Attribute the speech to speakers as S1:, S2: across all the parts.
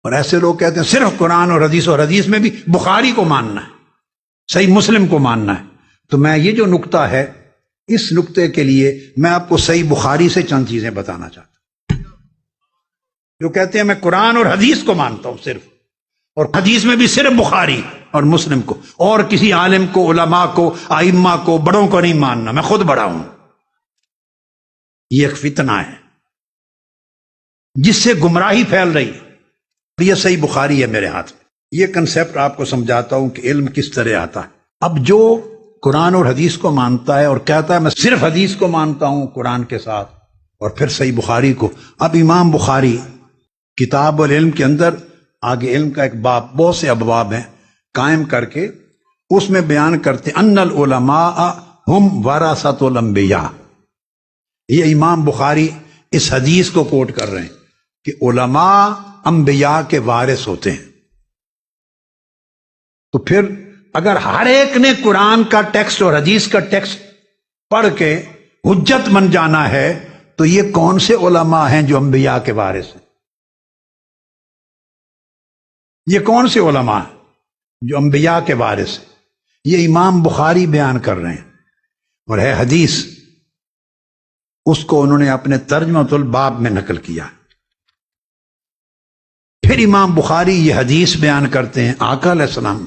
S1: اور ایسے لوگ کہتے ہیں صرف قرآن اور حدیث میں بھی بخاری کو ماننا ہے، صحیح مسلم کو ماننا ہے۔ تو میں یہ جو نقطہ ہے، اس نقطے کے لیے میں آپ کو صحیح بخاری سے چند چیزیں بتانا چاہتا ہوں۔ جو کہتے ہیں میں قرآن اور حدیث کو مانتا ہوں صرف، اور حدیث میں بھی صرف بخاری اور مسلم کو، اور کسی عالم کو، علماء کو، ائمہ کو، بڑوں کو نہیں ماننا، میں خود بڑا ہوں۔ یہ ایک فتنہ ہے جس سے گمراہی پھیل رہی ہے۔ یہ صحیح بخاری ہے میرے ہاتھ میں۔ یہ کنسپٹ آپ کو سمجھاتا ہوں کہ علم کس طرح آتا ہے۔ اب جو قرآن اور حدیث کو مانتا ہے اور کہتا ہے میں صرف حدیث کو مانتا ہوں قرآن کے ساتھ، اور پھر صحیح بخاری کو، اب امام بخاری کتاب العلم کے اندر آگے علم کا ایک باب، بہت سے ابواب ہیں، قائم کر کے اس میں بیان کرتے ان العلماء ہم ورثۃ الانبیاء۔ یہ امام بخاری اس حدیث کو کوٹ کر رہے ہیں کہ علماء انبیاء کے وارث ہوتے ہیں۔ تو پھر اگر ہر ایک نے قرآن کا ٹیکسٹ اور حدیث کا ٹیکسٹ پڑھ کے حجت بن جانا ہے، تو یہ کون سے علماء ہیں جو انبیاء کے وارث ہیں؟ یہ کون سے علماء ہیں جو انبیاء کے وارث ہیں؟ یہ امام بخاری بیان کر رہے ہیں، اور ہے حدیث، اس کو انہوں نے اپنے ترجمۃ الباب میں نقل کیا۔ پھر امام بخاری یہ حدیث بیان کرتے ہیں، آقا علیہ السلام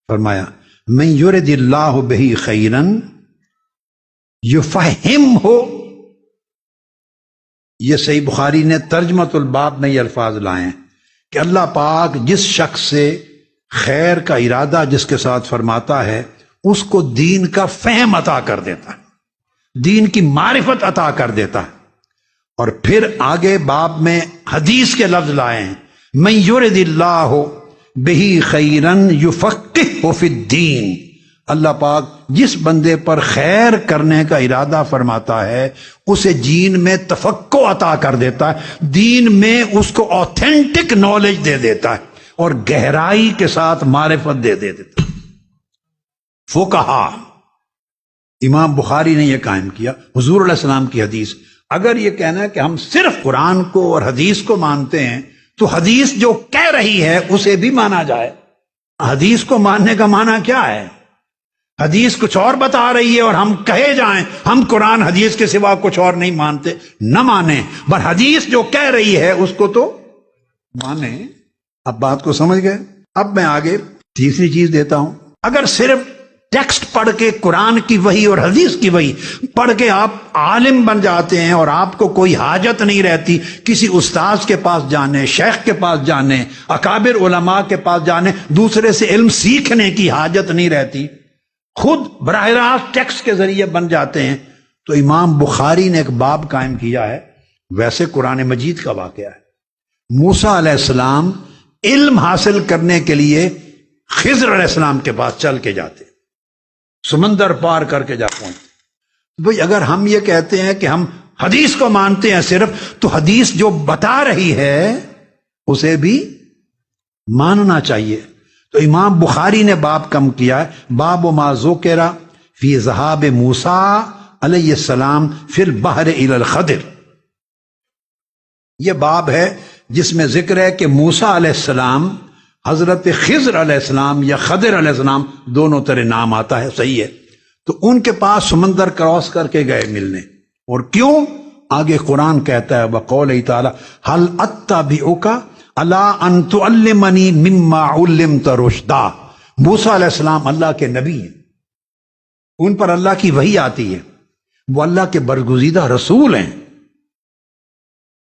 S1: فرمایا من یرد اللہ بہ خیرا یفہمہ۔ یہ صحیح بخاری نے ترجمۃ الباب میں یہ الفاظ لائے ہیں کہ اللہ پاک جس شخص سے خیر کا ارادہ جس کے ساتھ فرماتا ہے، اس کو دین کا فہم عطا کر دیتا ہے، دین کی معرفت عطا کر دیتا ہے۔ اور پھر آگے باب میں حدیث کے لفظ لائے ہیں من یرد اللہ بہ خیرا یفقہہ فی الدین۔ اللہ پاک جس بندے پر خیر کرنے کا ارادہ فرماتا ہے، اسے دین میں تفقہ عطا کر دیتا ہے، دین میں اس کو آتھینٹک نالج دے دیتا ہے اور گہرائی کے ساتھ معرفت دے دیتا ہے۔ فقہا، امام بخاری نے یہ قائم کیا، حضور علیہ السلام کی حدیث۔ اگر یہ کہنا ہے کہ ہم صرف قرآن کو اور حدیث کو مانتے ہیں، تو حدیث جو کہہ رہی ہے اسے بھی مانا جائے۔ حدیث کو ماننے کا معنی کیا ہے؟ حدیث کچھ اور بتا رہی ہے اور ہم کہے جائیں ہم قرآن حدیث کے سوا کچھ اور نہیں مانتے، نہ مانیں، پر حدیث جو کہہ رہی ہے اس کو تو مانیں۔ اب بات کو سمجھ گئے؟ اب میں آگے تیسری چیز دیتا ہوں۔ اگر صرف ٹیکسٹ پڑھ کے قرآن کی وحی اور حدیث کی وحی پڑھ کے آپ عالم بن جاتے ہیں اور آپ کو کوئی حاجت نہیں رہتی کسی استاذ کے پاس جانے، شیخ کے پاس جانے، اکابر علماء کے پاس جانے، دوسرے سے علم سیکھنے کی حاجت نہیں رہتی، خود براہ راست ٹیکسٹ کے ذریعے بن جاتے ہیں، تو امام بخاری نے ایک باب قائم کیا ہے۔ ویسے قرآن مجید کا واقعہ ہے، موسیٰ علیہ السلام علم حاصل کرنے کے لیے خضر علیہ السلام کے پاس چل کے جاتے، سمندر پار کر کے جا پہنچتے۔ بھئی اگر ہم یہ کہتے ہیں کہ ہم حدیث کو مانتے ہیں صرف، تو حدیث جو بتا رہی ہے اسے بھی ماننا چاہیے۔ تو امام بخاری نے باب کم کیا ہے، باب ما ذکر فی ذہاب موسیٰ علیہ السلام فی البحر الی الخضر۔ یہ باب ہے جس میں ذکر ہے کہ موسیٰ علیہ السلام حضرت خضر علیہ السلام یا خضر علیہ السلام، دونوں طرح نام آتا ہے، صحیح ہے، تو ان کے پاس سمندر کراس کر کے گئے ملنے۔ اور کیوں؟ آگے قرآن کہتا ہے وقول تعالی هل اتبعک علی ان تعلمنی مما علمت رشدا۔ موسیٰ علیہ السلام اللہ کے نبی ہیں، ان پر اللہ کی وحی آتی ہے، وہ اللہ کے برگزیدہ رسول ہیں،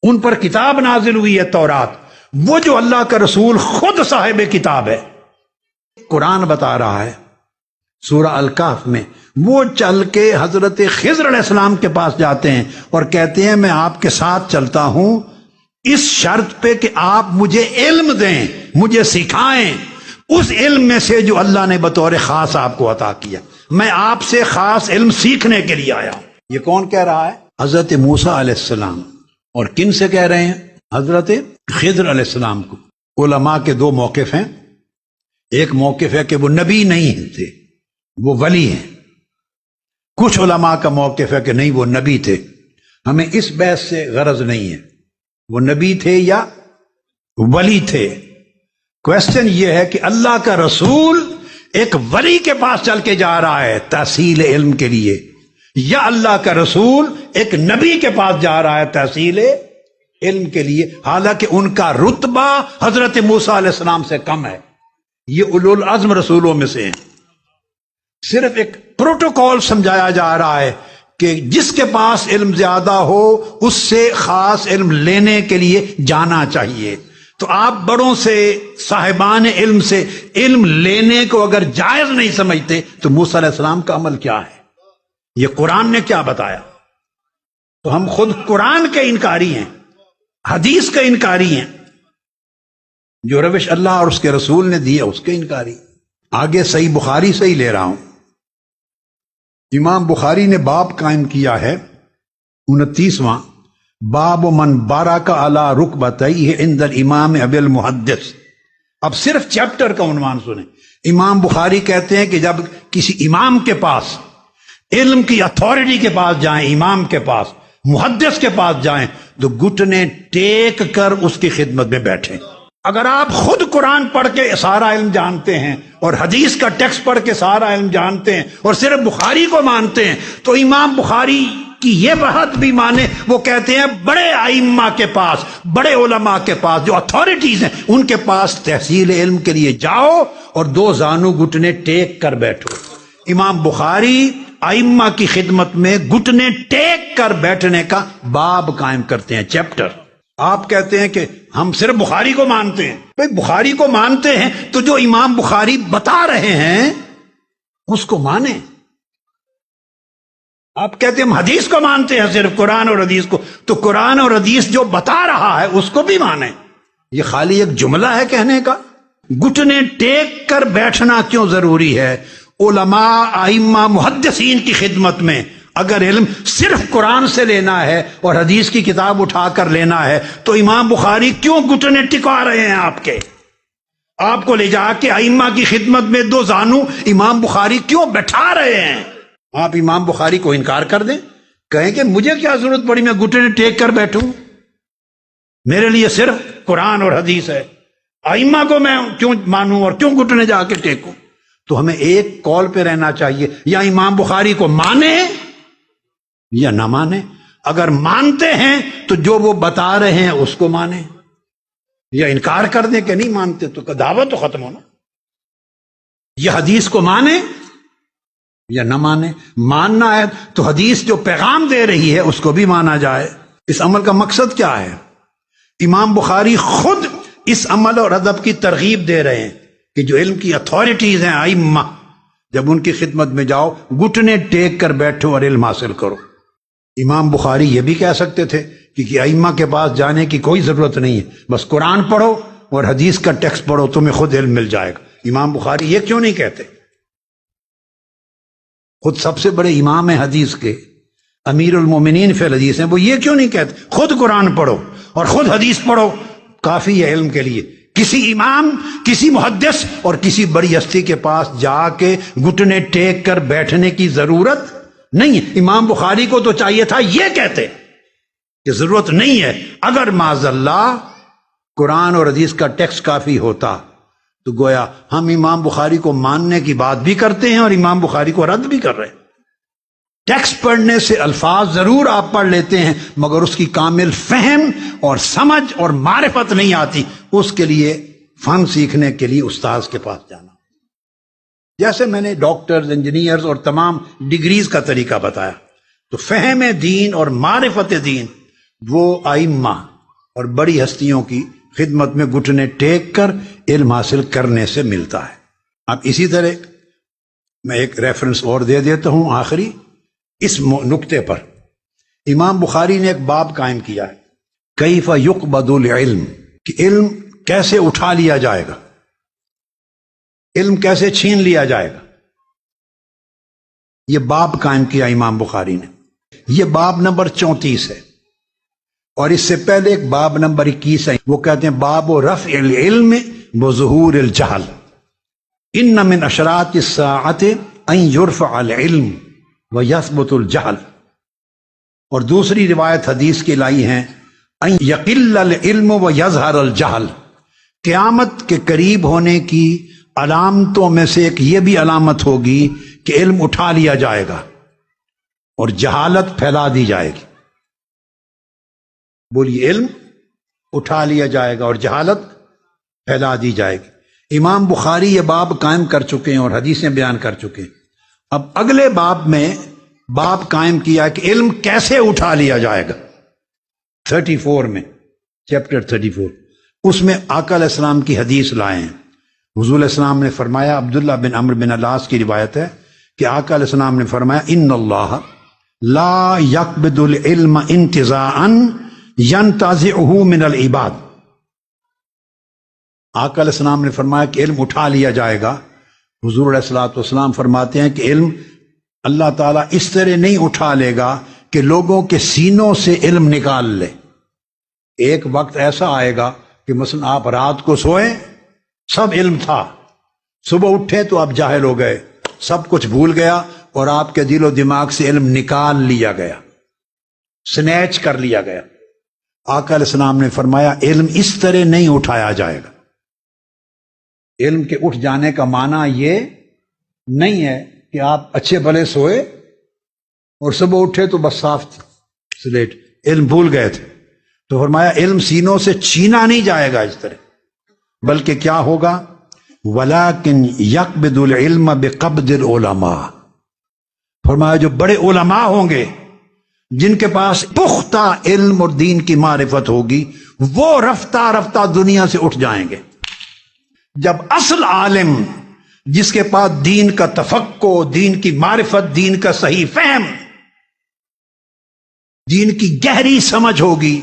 S1: ان پر کتاب نازل ہوئی ہے تورات، وہ جو اللہ کا رسول خود صاحب کتاب ہے۔ قرآن بتا رہا ہے سورہ الکہف میں، وہ چل کے حضرت خضر علیہ السلام کے پاس جاتے ہیں اور کہتے ہیں میں آپ کے ساتھ چلتا ہوں اس شرط پہ کہ آپ مجھے علم دیں، مجھے سکھائیں اس علم میں سے جو اللہ نے بطور خاص آپ کو عطا کیا، میں آپ سے خاص علم سیکھنے کے لیے آیا ہوں۔ یہ کون کہہ رہا ہے؟ حضرت موسیٰ علیہ السلام۔ اور کن سے کہہ رہے ہیں؟ حضرت خضر علیہ السلام کو۔ علماء کے دو موقف ہیں، ایک موقف ہے کہ وہ نبی نہیں تھے، وہ ولی ہیں۔ کچھ علماء کا موقف ہے کہ نہیں وہ نبی تھے۔ ہمیں اس بحث سے غرض نہیں ہے وہ نبی تھے یا ولی تھے۔ کوشچن یہ ہے کہ اللہ کا رسول ایک ولی کے پاس چل کے جا رہا ہے تحصیل علم کے لیے، یا اللہ کا رسول ایک نبی کے پاس جا رہا ہے تحصیل علم کے لیے، حالانکہ ان کا رتبہ حضرت موسیٰ علیہ السلام سے کم ہے، یہ اولو العزم رسولوں میں سے ہیں۔ صرف ایک پروٹوکول سمجھایا جا رہا ہے کہ جس کے پاس علم زیادہ ہو اس سے خاص علم لینے کے لیے جانا چاہیے۔ تو آپ بڑوں سے، صاحبان علم سے علم لینے کو اگر جائز نہیں سمجھتے تو موسیٰ علیہ السلام کا عمل کیا ہے؟ یہ قرآن نے کیا بتایا؟ تو ہم خود قرآن کے انکاری ہیں، حدیث کے انکاری ہیں، جو روش اللہ اور اس کے رسول نے دی ہے اس کے انکاری۔ آگے صحیح بخاری سے ہی لے رہا ہوں۔ امام بخاری نے باب قائم کیا ہے 29واں، باب من بارک علی رکبتیہ عند الامام ابی المحدث۔ اب صرف چیپٹر کا عنوان سنیں۔ امام بخاری کہتے ہیں کہ جب کسی امام کے پاس، علم کی اتھارٹی کے پاس جائیں، امام کے پاس، محدث کے پاس جائیں تو گھٹنے ٹیک کر اس کی خدمت میں بیٹھیں۔ اگر آپ خود قرآن پڑھ کے سارا علم جانتے ہیں اور حدیث کا ٹیکسٹ پڑھ کے سارا علم جانتے ہیں اور صرف بخاری کو مانتے ہیں تو امام بخاری کی یہ بات بھی مانے۔ وہ کہتے ہیں بڑے ائمہ کے پاس، بڑے علماء کے پاس جو اتھارٹیز ہیں ان کے پاس تحصیل علم کے لیے جاؤ اور دو زانو گھٹنے ٹیک کر بیٹھو۔ امام بخاری ائمہ کی خدمت میں گھٹنے ٹیک کر بیٹھنے کا باب قائم کرتے ہیں، چیپٹر۔ آپ کہتے ہیں کہ ہم صرف بخاری کو مانتے ہیں۔ بھئی بخاری کو مانتے ہیں تو جو امام بخاری بتا رہے ہیں اس کو مانیں۔ آپ کہتے ہیں ہم حدیث کو مانتے ہیں، صرف قرآن اور حدیث کو، تو قرآن اور حدیث جو بتا رہا ہے اس کو بھی مانیں۔ یہ خالی ایک جملہ ہے کہنے کا؟ گھٹنے ٹیک کر بیٹھنا کیوں ضروری ہے؟ علماء، ائمہ، محدثین کی خدمت میں اگر علم صرف قرآن سے لینا ہے اور حدیث کی کتاب اٹھا کر لینا ہے تو امام بخاری کیوں گھٹنے ٹکا رہے ہیں آپ کے؟ آپ کو لے جا کے ائمہ کی خدمت میں دو زانو امام بخاری کیوں بٹھا رہے ہیں؟ آپ امام بخاری کو انکار کر دیں، کہیں کہ مجھے کیا ضرورت پڑی میں گھٹنے ٹیک کر بیٹھوں، میرے لیے صرف قرآن اور حدیث ہے، ائمہ کو میں کیوں مانوں اور کیوں گھٹنے جا کے ٹیکوں؟ تو ہمیں ایک کال پہ رہنا چاہیے، یا امام بخاری کو مانے یا نہ مانے۔ اگر مانتے ہیں تو جو وہ بتا رہے ہیں اس کو مانیں، یا انکار کر دیں کہ نہیں مانتے تو دعوت تو ختم ہونا۔ یہ حدیث کو مانیں یا نہ مانیں۔ ماننا ہے تو حدیث جو پیغام دے رہی ہے اس کو بھی مانا جائے۔ اس عمل کا مقصد کیا ہے؟ امام بخاری خود اس عمل اور ادب کی ترغیب دے رہے ہیں کہ جو علم کی اتھارٹیز ہیں، ائمہ، جب ان کی خدمت میں جاؤ گھٹنے ٹیک کر بیٹھو اور علم حاصل کرو۔ امام بخاری یہ بھی کہہ سکتے تھے کہ ائمہ کے پاس جانے کی کوئی ضرورت نہیں ہے، بس قرآن پڑھو اور حدیث کا ٹیکسٹ پڑھو، تمہیں خود علم مل جائے گا۔ امام بخاری یہ کیوں نہیں کہتے؟ خود سب سے بڑے امام حدیث کے، امیر المومنین فی الحدیث ہیں، وہ یہ کیوں نہیں کہتے خود قرآن پڑھو اور خود حدیث پڑھو، کافی ہے علم کے لیے؟ کسی امام، کسی محدث اور کسی بڑی ہستی کے پاس جا کے گھٹنے ٹیک کر بیٹھنے کی ضرورت نہیں ہے۔ امام بخاری کو تو چاہیے تھا یہ کہتے کہ ضرورت نہیں ہے۔ اگر معاذ اللہ قرآن اور حدیث کا ٹیکسٹ کافی ہوتا تو گویا ہم امام بخاری کو ماننے کی بات بھی کرتے ہیں اور امام بخاری کو رد بھی کر رہے ہیں۔ ٹیکسٹ پڑھنے سے الفاظ ضرور آپ پڑھ لیتے ہیں مگر اس کی کامل فہم اور سمجھ اور معرفت نہیں آتی۔ اس کے لیے فن سیکھنے کے لیے استاذ کے پاس جانا، جیسے میں نے ڈاکٹرز، انجینئرز اور تمام ڈگریز کا طریقہ بتایا۔ تو فہم دین اور معرفت دین وہ ائمہ اور بڑی ہستیوں کی خدمت میں گھٹنے ٹیک کر علم حاصل کرنے سے ملتا ہے۔ اب اسی طرح میں ایک ریفرنس اور دے دیتا ہوں آخری اس نقطے پر۔ امام بخاری نے ایک باب قائم کیا ہے، کیف یقبض العلم، کہ علم کیسے اٹھا لیا جائے گا، علم کیسے چھین لیا جائے گا۔ یہ باب قائم کیا امام بخاری نے۔ یہ باب نمبر 34 ہے، اور اس سے پہلے ایک باب نمبر 21 ہے، وہ کہتے ہیں باب رفع العلم وظہور الجہل، ان من اشراط الساعۃ ان یرفع العلم ویثبت الجہل۔ اور دوسری روایت حدیث کی لائی ہیں ان یقل العلم ویظہر الجہل، قیامت کے قریب ہونے کی علامتوں میں سے ایک یہ بھی علامت ہوگی کہ علم اٹھا لیا جائے گا اور جہالت پھیلا دی جائے گی. بولیے، علم اٹھا لیا جائے گا اور جہالت پھیلا دی جائے گی. امام بخاری یہ باب قائم کر چکے ہیں اور حدیثیں بیان کر چکے ہیں. اب اگلے باب میں باب قائم کیا کہ علم کیسے اٹھا لیا جائے گا. 34 میں، چیپٹر 34، اس میں آقا علیہ السلام کی حدیث لائے ہیں. حضور علیہ السلام نے فرمایا، عبداللہ بن عمرو بن العاص کی روایت ہے کہ آقا علیہ السلام نے فرمایا، ان اللہ لا یقبض العلم انتزاعا ینتزعہ من العباد. آقا علیہ السلام نے فرمایا کہ علم اٹھا لیا جائے گا. حضور علیہ الصلوۃ والسلام فرماتے ہیں کہ علم اللہ تعالیٰ اس طرح نہیں اٹھا لے گا کہ لوگوں کے سینوں سے علم نکال لے. ایک وقت ایسا آئے گا کہ مثلا آپ رات کو سوئیں، سب علم تھا، صبح اٹھے تو آپ جاہل ہو گئے، سب کچھ بھول گیا اور آپ کے دل و دماغ سے علم نکال لیا گیا، سنیچ کر لیا گیا. آقا علیہ السلام نے فرمایا علم اس طرح نہیں اٹھایا جائے گا. علم کے اٹھ جانے کا معنی یہ نہیں ہے کہ آپ اچھے بھلے سوئے اور صبح اٹھے تو بس صاف سلیٹ، علم بھول گئے تھے. تو فرمایا علم سینوں سے چھینا نہیں جائے گا اس طرح، بلکہ کیا ہوگا؟ وَلَكِنْ يَقْبِضُ الْعِلْمَ بِقَبْضِ الْعُلَمَاءِ. فرمایا جو بڑے علماء ہوں گے، جن کے پاس پختہ علم اور دین کی معرفت ہوگی، وہ رفتہ رفتہ دنیا سے اٹھ جائیں گے. جب اصل عالم، جس کے پاس دین کا تفقہ، دین کی معرفت، دین کا صحیح فہم، دین کی گہری سمجھ ہوگی،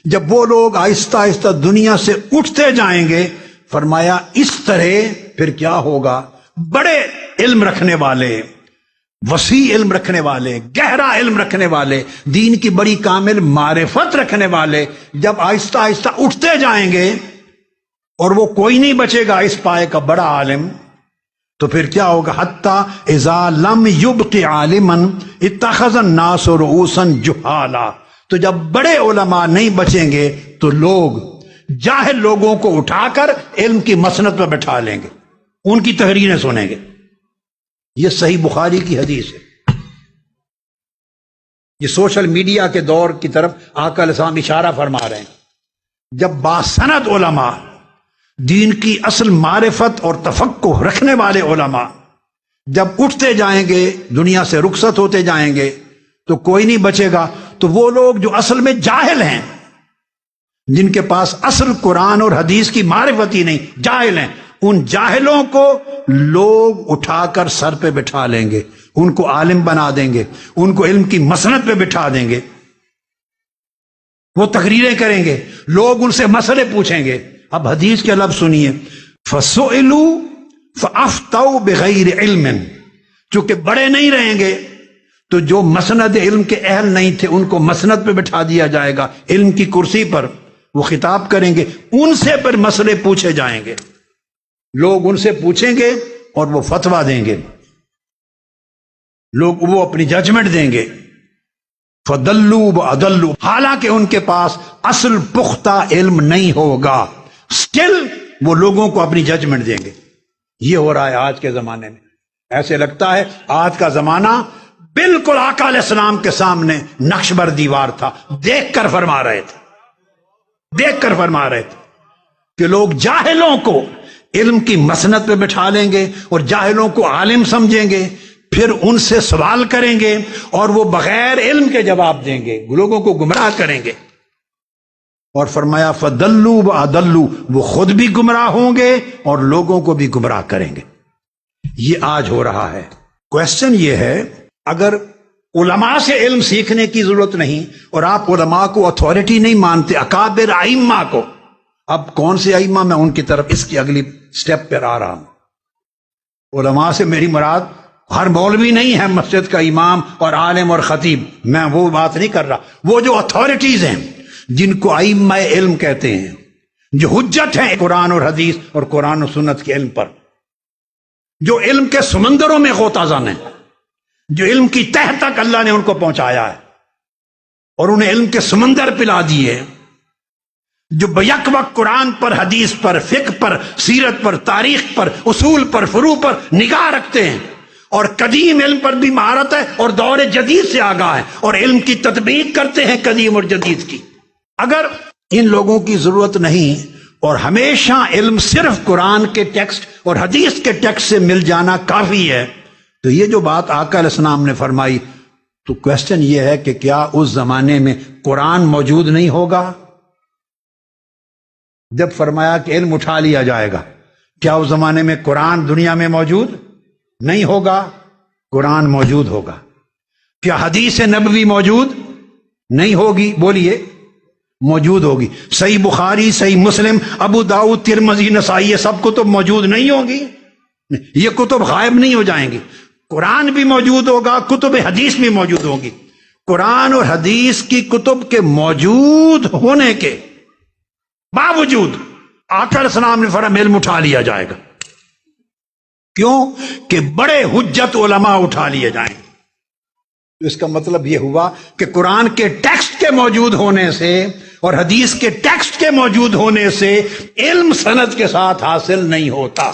S1: جب وہ لوگ آہستہ آہستہ دنیا سے اٹھتے جائیں گے، فرمایا اس طرح پھر کیا ہوگا؟ بڑے علم رکھنے والے، وسیع علم رکھنے والے، گہرا علم رکھنے والے، دین کی بڑی کامل معرفت رکھنے والے جب آہستہ آہستہ اٹھتے جائیں گے اور وہ کوئی نہیں بچے گا اس پائے کا بڑا عالم، تو پھر کیا ہوگا؟ حتی اذا لم یبق عالما اتخذ الناس رؤوسا جہالا. تو جب بڑے علماء نہیں بچیں گے تو لوگ جاہل لوگوں کو اٹھا کر علم کی مسند پر بٹھا لیں گے، ان کی تحریریں سنیں گے. یہ صحیح بخاری کی حدیث ہے. یہ سوشل میڈیا کے دور کی طرف آقا علیہ السلام اشارہ فرما رہے ہیں. جب باسند علماء، دین کی اصل معرفت اور تفقہ رکھنے والے علماء جب اٹھتے جائیں گے، دنیا سے رخصت ہوتے جائیں گے، تو کوئی نہیں بچے گا. تو وہ لوگ جو اصل میں جاہل ہیں، جن کے پاس اصل قرآن اور حدیث کی معرفت ہی نہیں، جاہل ہیں، ان جاہلوں کو لوگ اٹھا کر سر پہ بٹھا لیں گے، ان کو عالم بنا دیں گے، ان کو علم کی مسند پہ بٹھا دیں گے. وہ تقریریں کریں گے، لوگ ان سے مسئلے پوچھیں گے. اب حدیث کے لفظ سنیے، فَسُئِلُوا فَأَفْتَوْا بِغَيْرِ عِلْمٍ. چونکہ بڑے نہیں رہیں گے تو جو مسند علم کے اہل نہیں تھے ان کو مسند پہ بٹھا دیا جائے گا، علم کی کرسی پر وہ خطاب کریں گے، ان سے پھر مسئلے پوچھے جائیں گے، لوگ ان سے پوچھیں گے اور وہ فتویٰ دیں گے، لوگ وہ اپنی ججمنٹ دیں گے. فَضَلُّوا وَأَضَلُّوا. حالانکہ ان کے پاس اصل پختہ علم نہیں ہوگا، سٹل وہ لوگوں کو اپنی ججمنٹ دیں گے. یہ ہو رہا ہے آج کے زمانے میں. ایسے لگتا ہے آج کا زمانہ بالکل آقا علیہ السلام کے سامنے نقش بر دیوار تھا. دیکھ کر فرما رہے تھے کہ لوگ جاہلوں کو علم کی مسند پہ بٹھا لیں گے اور جاہلوں کو عالم سمجھیں گے، پھر ان سے سوال کریں گے اور وہ بغیر علم کے جواب دیں گے، لوگوں کو گمراہ کریں گے. اور فرمایا فَضَلُّوا وَأَضَلُّوا. وہ خود بھی گمراہ ہوں گے اور لوگوں کو بھی گمراہ کریں گے. یہ آج ہو رہا ہے. کوشچن یہ ہے، اگر علماء سے علم سیکھنے کی ضرورت نہیں اور آپ علماء کو اتھارٹی نہیں مانتے، اکابر ائمہ کو، اب کون سے ائمہ؟ میں ان کی طرف اس کی اگلی سٹیپ پر آ رہا ہوں. علماء سے میری مراد ہر مولوی نہیں ہے مسجد کا امام اور عالم اور خطیب، میں وہ بات نہیں کر رہا. وہ جو اتھارٹیز ہیں جن کو ائمہ علم کہتے ہیں، جو حجت ہیں قرآن اور حدیث اور قرآن و سنت کے علم پر، جو علم کے سمندروں میں غوطہ زن ہیں، جو علم کی تہ تک اللہ نے ان کو پہنچایا ہے اور انہیں علم کے سمندر پلا دیے. جو بیک وقت قرآن پر، حدیث پر، فقہ پر، سیرت پر، تاریخ پر، اصول پر، فروع پر نگاہ رکھتے ہیں، اور قدیم علم پر بھی مہارت ہے اور دور جدید سے آگاہ ہے، اور علم کی تطبیق کرتے ہیں قدیم اور جدید کی۔ اگر ان لوگوں کی ضرورت نہیں اور ہمیشہ علم صرف قرآن کے ٹیکسٹ اور حدیث کے ٹیکسٹ سے مل جانا کافی ہے، تو یہ جو بات آقا علیہ السلام نے فرمائی، تو کوشچن یہ ہے کہ کیا اس زمانے میں قرآن موجود نہیں ہوگا؟ جب فرمایا کہ علم اٹھا لیا جائے گا، کیا اس زمانے میں قرآن دنیا میں موجود نہیں ہوگا؟ قرآن موجود ہوگا۔ کیا حدیث نبوی موجود نہیں ہوگی؟ بولیے، موجود ہوگی۔ صحیح بخاری، صحیح مسلم، ابو داؤد، ترمذی، نسائی، یہ سب کتب موجود نہیں ہوں گی؟ یہ کتب غائب نہیں ہو جائیں گی۔ قرآن بھی موجود ہوگا، کتب حدیث بھی موجود ہوگی۔ قرآن اور حدیث کی کتب کے موجود ہونے کے باوجود آقا علیہ السلام نے فرمایا علم اٹھا لیا جائے گا۔ کیوں؟ کہ بڑے حجت علماء اٹھا لیے جائیں۔ تو اس کا مطلب یہ ہوا کہ قرآن کے ٹیکسٹ کے موجود ہونے سے اور حدیث کے ٹیکسٹ کے موجود ہونے سے علم سند کے ساتھ حاصل نہیں ہوتا۔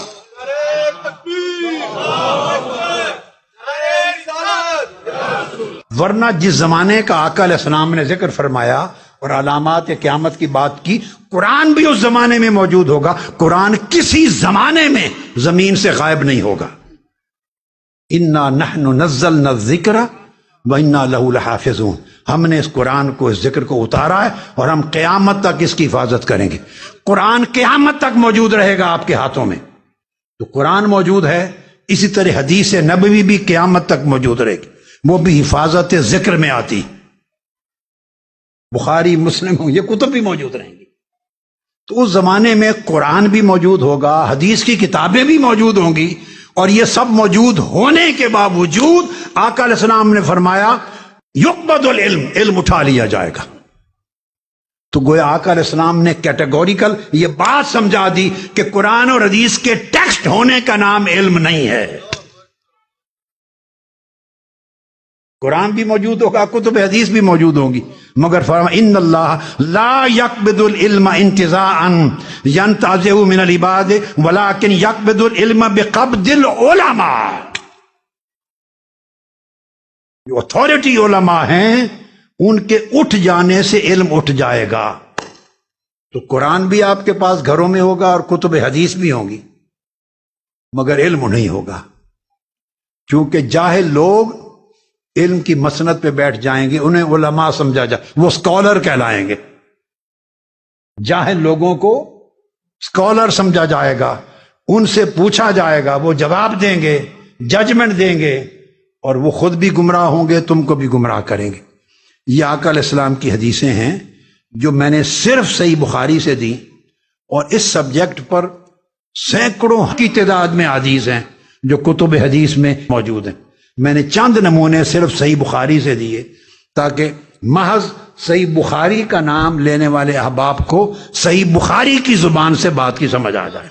S1: ورنہ جس زمانے کا آقا علیہ السلام نے ذکر فرمایا اور علامات قیامت کی بات کی، قرآن بھی اس زمانے میں موجود ہوگا۔ قرآن کسی زمانے میں زمین سے غائب نہیں ہوگا۔ انا نحن نزلنا الذکر وَإِنَّا لَهُ لَحَافِظُونَ، ہم نے اس قرآن کو، اس ذکر کو اتارا ہے اور ہم قیامت تک اس کی حفاظت کریں گے۔ قرآن قیامت تک موجود رہے گا آپ کے ہاتھوں میں۔ تو قرآن موجود ہے، اسی طرح حدیث نبوی بھی قیامت تک موجود رہے گی، وہ بھی حفاظت ذکر میں آتی۔ بخاری، مسلم، یہ کتب بھی موجود رہیں گی۔ تو اس زمانے میں قرآن بھی موجود ہوگا، حدیث کی کتابیں بھی موجود ہوں گی، اور یہ سب موجود ہونے کے باوجود آقا علیہ السلام نے فرمایا یقبض العلم، علم اٹھا لیا جائے گا۔ تو گویا آقا علیہ السلام نے کیٹیگوریکل یہ بات سمجھا دی کہ قرآن اور حدیث کے ٹیکسٹ ہونے کا نام علم نہیں ہے۔ قرآن بھی موجود ہوگا، کتب حدیث بھی موجود ہوں گی، مگر فرمایا ان اللہ لا یقبض العلم انتزاعا ينتزعه من العباد ولكن یقبض العلم بقبض العلماء۔ جو اتھارٹی علماء ہیں ان کے اٹھ جانے سے علم اٹھ جائے گا۔ تو قرآن بھی آپ کے پاس گھروں میں ہوگا اور کتب حدیث بھی ہوں گی، مگر علم نہیں ہوگا، کیونکہ جاہل لوگ علم کی مسند پہ بیٹھ جائیں گے، انہیں علماء سمجھا جائے، وہ اسکالر کہلائیں گے۔ جاہل لوگوں کو اسکالر سمجھا جائے گا، ان سے پوچھا جائے گا، وہ جواب دیں گے، ججمنٹ دیں گے، اور وہ خود بھی گمراہ ہوں گے، تم کو بھی گمراہ کریں گے۔ یہ آقا علیہ السلام کی حدیثیں ہیں جو میں نے صرف صحیح بخاری سے دی، اور اس سبجیکٹ پر سینکڑوں کی تعداد میں حدیث ہیں جو کتب حدیث میں موجود ہیں۔ میں نے چند نمونے صرف صحیح بخاری سے دیے تاکہ محض صحیح بخاری کا نام لینے والے احباب کو صحیح بخاری کی زبان سے بات کی سمجھ آ جائے۔